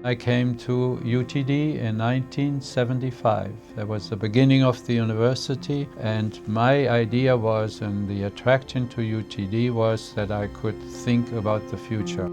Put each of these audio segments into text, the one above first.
I came to UTD in 1975. That was the beginning of the university, and my idea was, and the attraction to UTD was, that I could think about the future.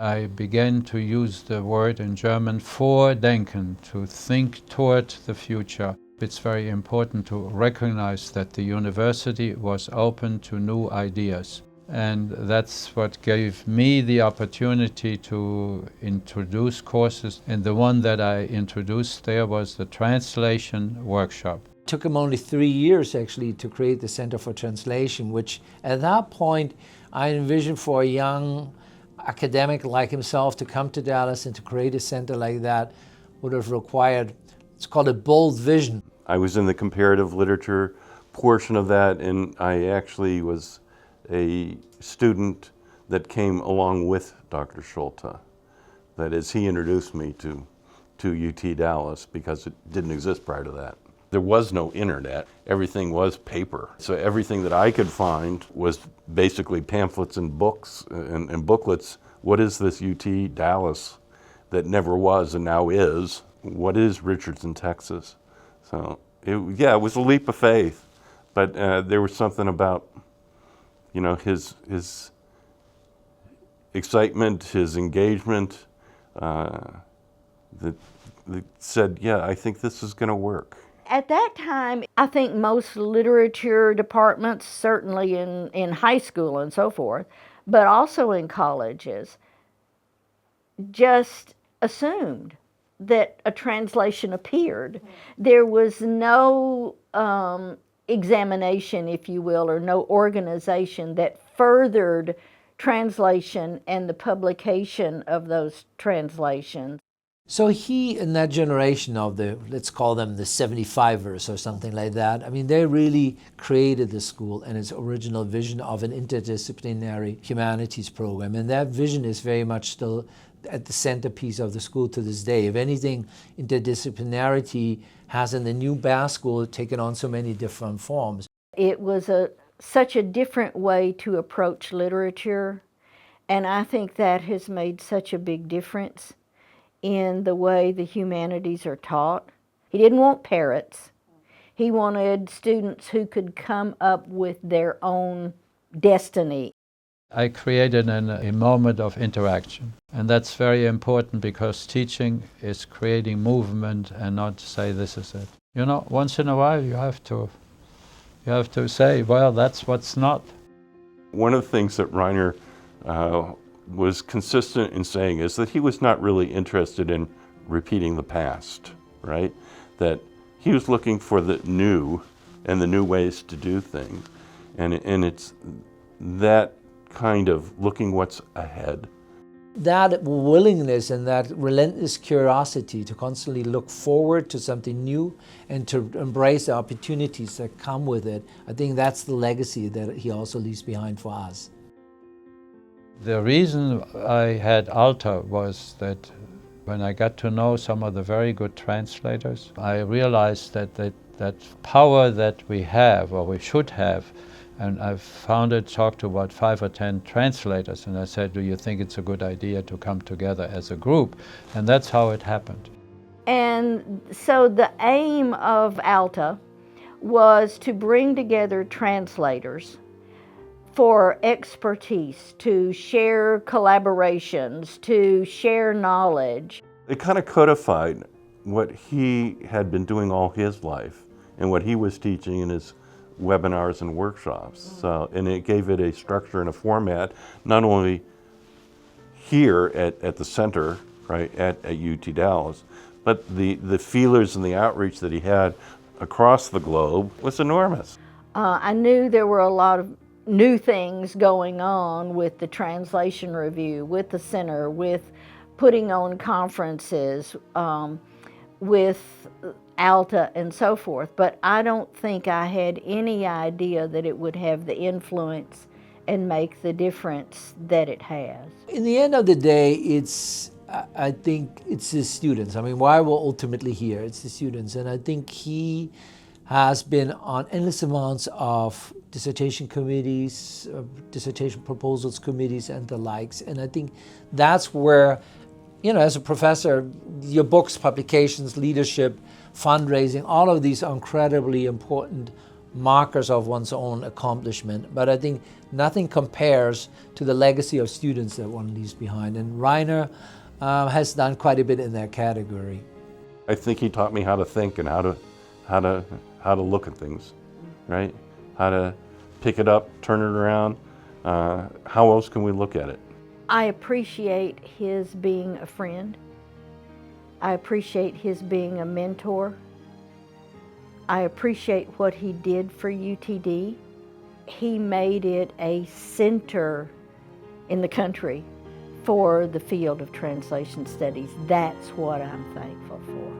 I began to use the word in German Vordenken, to think toward the future. It's very important to recognize that the university was open to new ideas. And that's what gave me the opportunity to introduce courses. And the one that I introduced there was the translation workshop. It took him only 3 years actually to create the Center for Translation, which at that point I envisioned for a young academic like himself to come to Dallas and to create a center like that would have required, it's called a bold vision. I was in the comparative literature portion of that, and I actually was a student that came along with Dr. Schulte. That is, he introduced me to UT Dallas because it didn't exist prior to that. There was no internet. Everything was paper. So everything that I could find was basically pamphlets and books and booklets. What is this UT Dallas that never was and now is? What is Richardson, Texas? So it was a leap of faith, but there was something about, you know, his excitement, his engagement, that said, yeah, I think this is going to work. At that time, I think most literature departments, certainly in high school and so forth, but also in colleges, just assumed that a translation appeared. There was no examination, if you will, or no organization that furthered translation and the publication of those translations. So he, in that generation of the, let's call them the 75ers or something like that, I mean, they really created the school and its original vision of an interdisciplinary humanities program. And that vision is very much still at the centerpiece of the school to this day. If anything, interdisciplinarity has in the new Bass School taken on so many different forms. It was such a different way to approach literature, and I think that has made such a big difference in the way the humanities are taught. He didn't want parrots. He wanted students who could come up with their own destiny. I created a moment of interaction, and that's very important because teaching is creating movement and not say this is it. You know, once in a while you have to say, well, that's what's not. One of the things that Rainer was consistent in saying is that he was not really interested in repeating the past, right? That he was looking for the new and the new ways to do things. And it's that kind of looking what's ahead. That willingness and that relentless curiosity to constantly look forward to something new and to embrace the opportunities that come with it, I think that's the legacy that he also leaves behind for us. The reason I had Alta was that when I got to know some of the very good translators, I realized that power that we have, or we should have, and I've talked to about 5 or 10 translators, and I said, do you think it's a good idea to come together as a group? And that's how it happened. And so the aim of ALTA was to bring together translators for expertise, to share collaborations, to share knowledge. It kind of codified what he had been doing all his life and what he was teaching in his webinars and workshops. So, and it gave it a structure and a format, not only here at the center, right, at UT Dallas, but the feelers and the outreach that he had across the globe was enormous. I knew there were a lot of new things going on with the translation review, with the center, with putting on conferences, with ALTA and so forth, but I don't think I had any idea that it would have the influence and make the difference that it has. In the end of the day, it's I think it's the students. I mean, why we're ultimately here, it's the students. And I think he has been on endless amounts of dissertation committees, dissertation proposals committees and the likes. And I think that's where, you know, as a professor, your books, publications, leadership, fundraising, all of these are incredibly important markers of one's own accomplishment. But I think nothing compares to the legacy of students that one leaves behind. And Rainer has done quite a bit in that category. I think he taught me how to think and how to look at things, right? How to pick it up, turn it around. How else can we look at it? I appreciate his being a friend. I appreciate his being a mentor. I appreciate what he did for UTD. He made it a center in the country for the field of translation studies. That's what I'm thankful for.